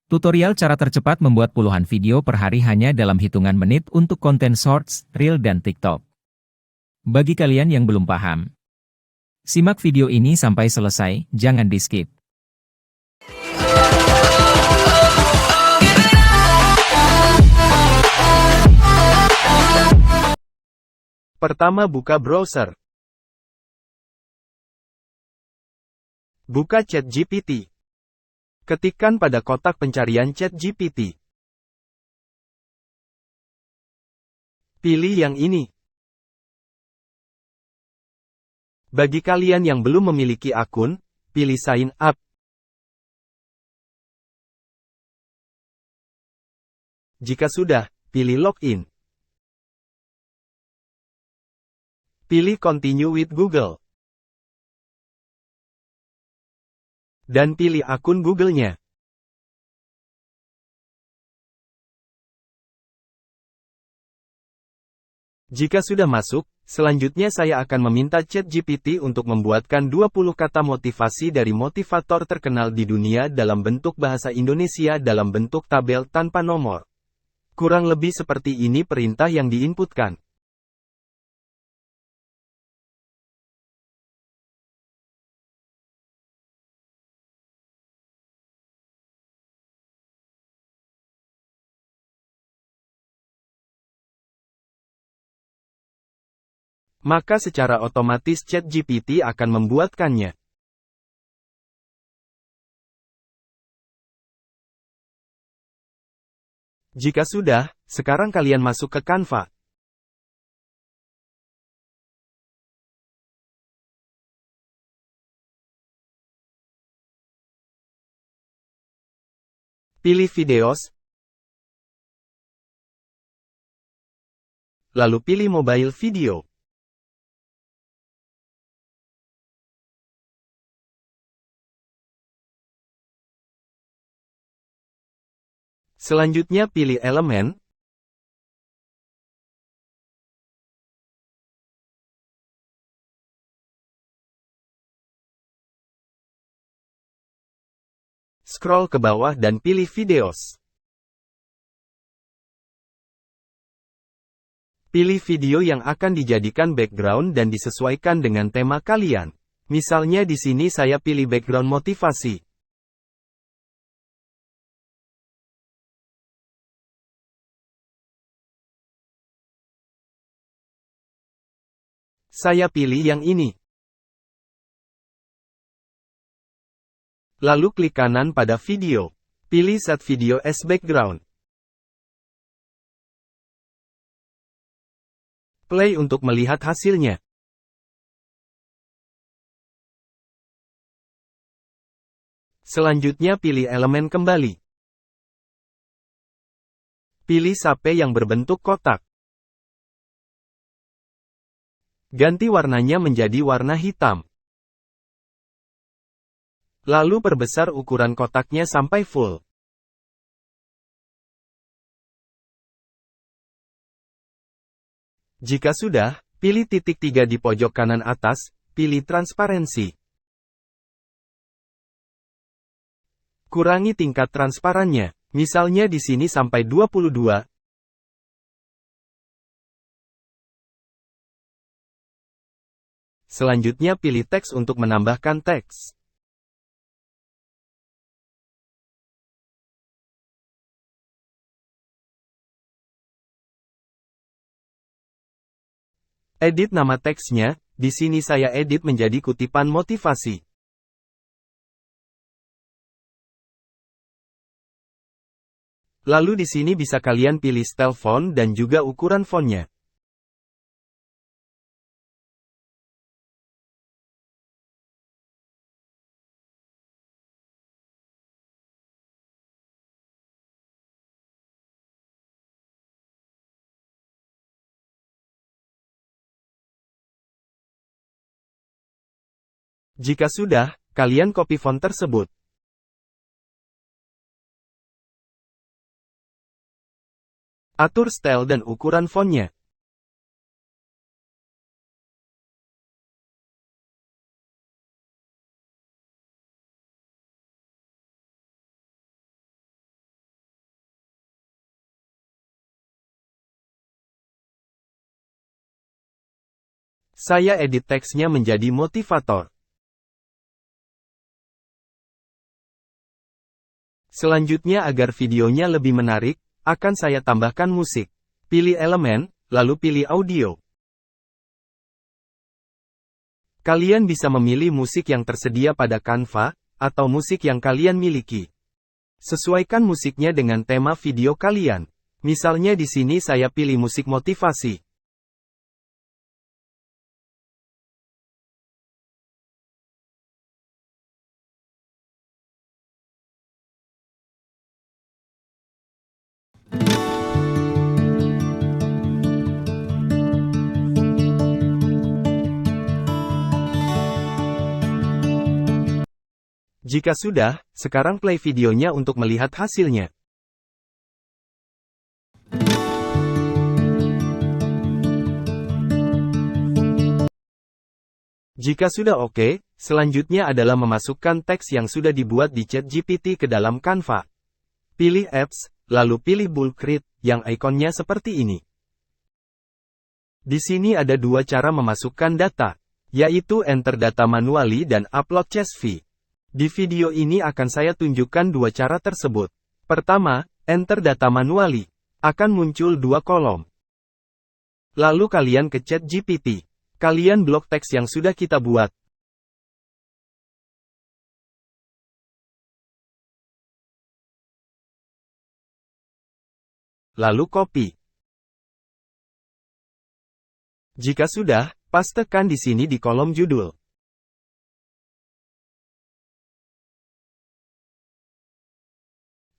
Tutorial cara tercepat membuat puluhan video per hari hanya dalam hitungan menit untuk konten Shorts, Reel dan TikTok. Bagi kalian yang belum paham, simak video ini sampai selesai, jangan di-skip. Pertama, buka browser. Buka ChatGPT. Ketikkan pada kotak pencarian ChatGPT. Pilih yang ini. Bagi kalian yang belum memiliki akun, pilih Sign Up. Jika sudah, pilih Login. Pilih Continue with Google. Dan pilih akun Google-nya. Jika sudah masuk, selanjutnya saya akan meminta ChatGPT untuk membuatkan 20 kata motivasi dari motivator terkenal di dunia dalam bentuk bahasa Indonesia dalam bentuk tabel tanpa nomor. Kurang lebih seperti ini perintah yang diinputkan. Maka secara otomatis ChatGPT akan membuatkannya. Jika sudah, sekarang kalian masuk ke Canva. Pilih Videos. Lalu pilih Mobile Video. Selanjutnya pilih elemen. Scroll ke bawah dan pilih Videos. Pilih video yang akan dijadikan background dan disesuaikan dengan tema kalian. Misalnya di sini saya pilih background motivasi. Saya pilih yang ini. Lalu klik kanan pada video. Pilih Set Video as Background. Play untuk melihat hasilnya. Selanjutnya pilih elemen kembali. Pilih sape yang berbentuk kotak. Ganti warnanya menjadi warna hitam. Lalu perbesar ukuran kotaknya sampai full. Jika sudah, pilih titik 3 di pojok kanan atas, pilih transparansi. Kurangi tingkat transparannya, misalnya di sini sampai 22. Selanjutnya pilih teks untuk menambahkan teks. Edit nama teksnya, di sini saya edit menjadi kutipan motivasi. Lalu di sini bisa kalian pilih style font dan juga ukuran fontnya. Jika sudah, kalian copy font tersebut. Atur style dan ukuran fontnya. Saya edit teksnya menjadi motivator. Selanjutnya agar videonya lebih menarik, akan saya tambahkan musik. Pilih elemen, lalu pilih audio. Kalian bisa memilih musik yang tersedia pada Canva, atau musik yang kalian miliki. Sesuaikan musiknya dengan tema video kalian. Misalnya di sini saya pilih musik motivasi. Jika sudah, sekarang play videonya untuk melihat hasilnya. Jika sudah oke, selanjutnya adalah memasukkan teks yang sudah dibuat di ChatGPT ke dalam Canva. Pilih Apps, lalu pilih Bulk Read, yang ikonnya seperti ini. Di sini ada dua cara memasukkan data, yaitu enter data manually dan upload CSV. Di video ini akan saya tunjukkan dua cara tersebut. Pertama, enter data manually. Akan muncul dua kolom. Lalu kalian ke ChatGPT. Kalian blok teks yang sudah kita buat. Lalu copy. Jika sudah, pastekan di sini di kolom judul.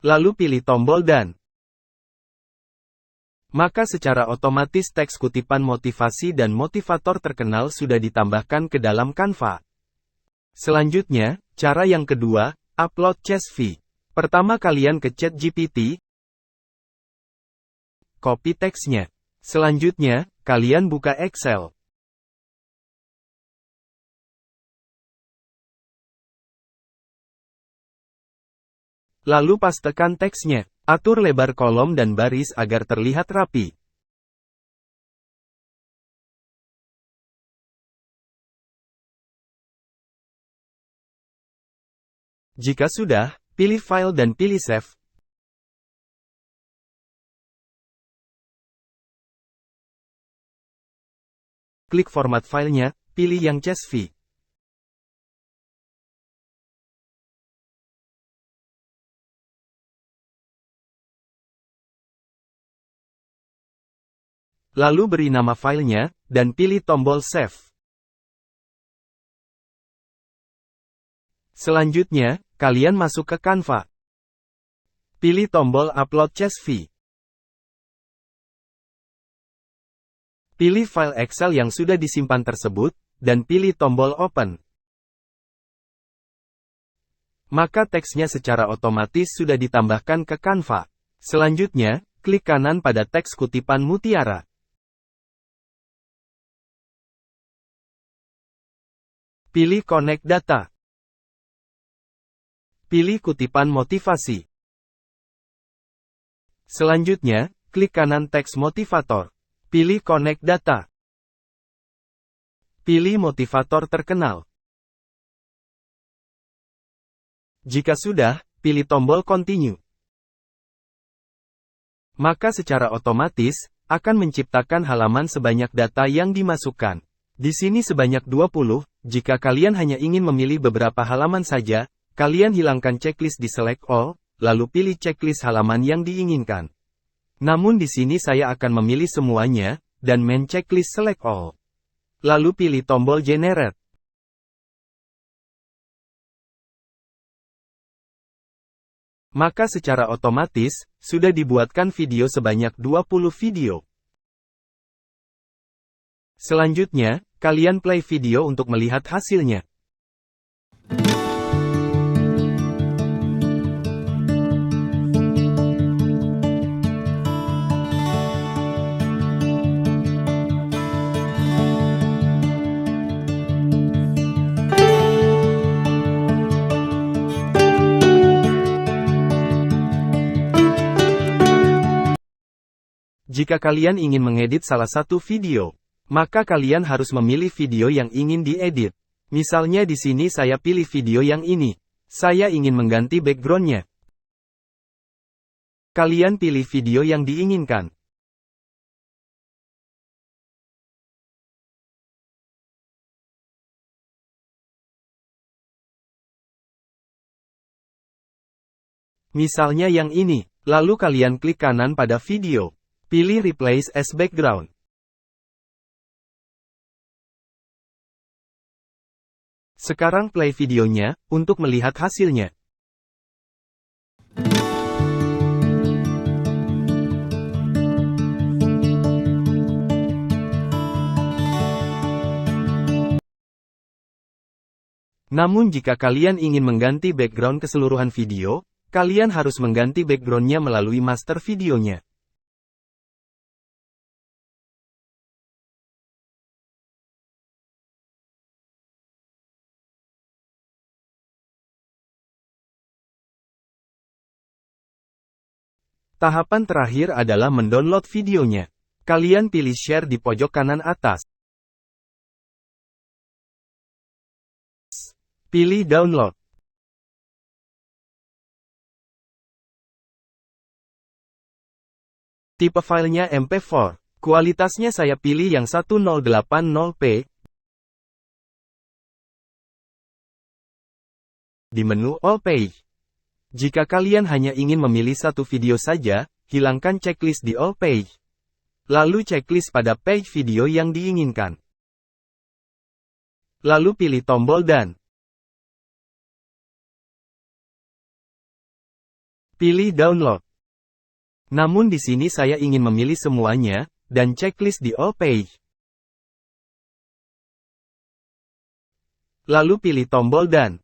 Lalu pilih tombol dan. Maka secara otomatis teks kutipan motivasi dan motivator terkenal sudah ditambahkan ke dalam Canva. Selanjutnya, cara yang kedua, upload CSV. Pertama kalian ke ChatGPT, copy teksnya. Selanjutnya, kalian buka Excel. Lalu pastekan teksnya. Atur lebar kolom dan baris agar terlihat rapi. Jika sudah, pilih File dan pilih Save. Klik format filenya, pilih yang CSV. Lalu beri nama filenya, dan pilih tombol Save. Selanjutnya, kalian masuk ke Canva. Pilih tombol Upload CSV. Pilih file Excel yang sudah disimpan tersebut, dan pilih tombol Open. Maka teksnya secara otomatis sudah ditambahkan ke Canva. Selanjutnya, klik kanan pada teks kutipan mutiara. Pilih Connect Data. Pilih kutipan motivasi. Selanjutnya, klik kanan teks motivator. Pilih Connect Data. Pilih motivator terkenal. Jika sudah, pilih tombol Continue. Maka secara otomatis, akan menciptakan halaman sebanyak data yang dimasukkan. Di sini sebanyak 20, jika kalian hanya ingin memilih beberapa halaman saja, kalian hilangkan checklist di Select All, lalu pilih checklist halaman yang diinginkan. Namun di sini saya akan memilih semuanya, dan main checklist Select All. Lalu pilih tombol Generate. Maka secara otomatis, sudah dibuatkan video sebanyak 20 video. Selanjutnya, kalian play video untuk melihat hasilnya. Jika kalian ingin mengedit salah satu video, Maka kalian harus memilih video yang ingin diedit. Misalnya di sini saya pilih video yang ini. Saya ingin mengganti backgroundnya. Kalian pilih video yang diinginkan. Misalnya yang ini. Lalu kalian klik kanan pada video. Pilih Replace as Background. Sekarang play videonya, untuk melihat hasilnya. Namun jika kalian ingin mengganti background keseluruhan video, kalian harus mengganti backgroundnya melalui master videonya. Tahapan terakhir adalah mendownload videonya. Kalian pilih share di pojok kanan atas. Pilih download. Tipe filenya MP4. Kualitasnya saya pilih yang 1080p. Di menu All Page. Jika kalian hanya ingin memilih satu video saja, hilangkan checklist di All Page. Lalu checklist pada page video yang diinginkan. Lalu pilih tombol dan pilih download. Namun di sini saya ingin memilih semuanya, dan checklist di All Page. Lalu pilih tombol dan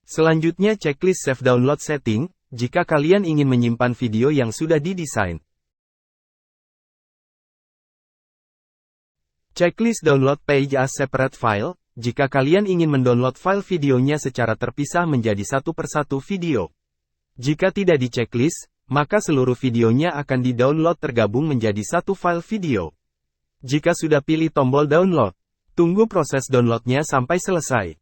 selanjutnya checklist Save Download Setting, jika kalian ingin menyimpan video yang sudah didesain. Checklist Download Page as Separate File, jika kalian ingin mendownload file videonya secara terpisah menjadi satu persatu video. Jika tidak di checklist, maka seluruh videonya akan di-download tergabung menjadi satu file video. Jika sudah pilih tombol download, tunggu proses downloadnya sampai selesai.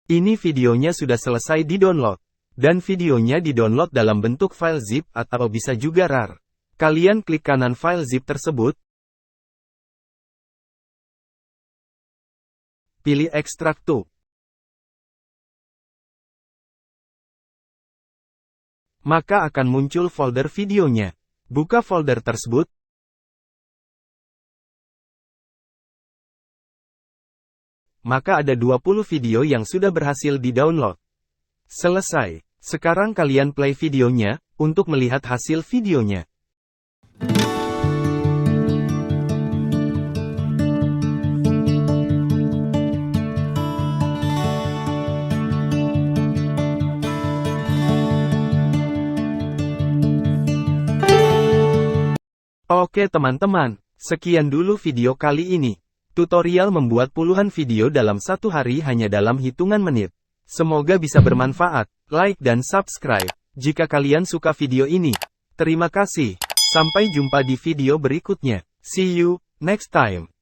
Ini videonya sudah selesai di-download. Dan videonya di-download dalam bentuk file zip atau bisa juga RAR. Kalian klik kanan file zip tersebut. Pilih Extract to. Maka akan muncul folder videonya. Buka folder tersebut. Maka ada 20 video yang sudah berhasil di-download. Selesai. Sekarang kalian play videonya, untuk melihat hasil videonya. Oke teman-teman, sekian dulu video kali ini. Tutorial membuat puluhan video dalam satu hari hanya dalam hitungan menit. Semoga bisa bermanfaat. Like dan subscribe, jika kalian suka video ini. Terima kasih. Sampai jumpa di video berikutnya. See you, next time.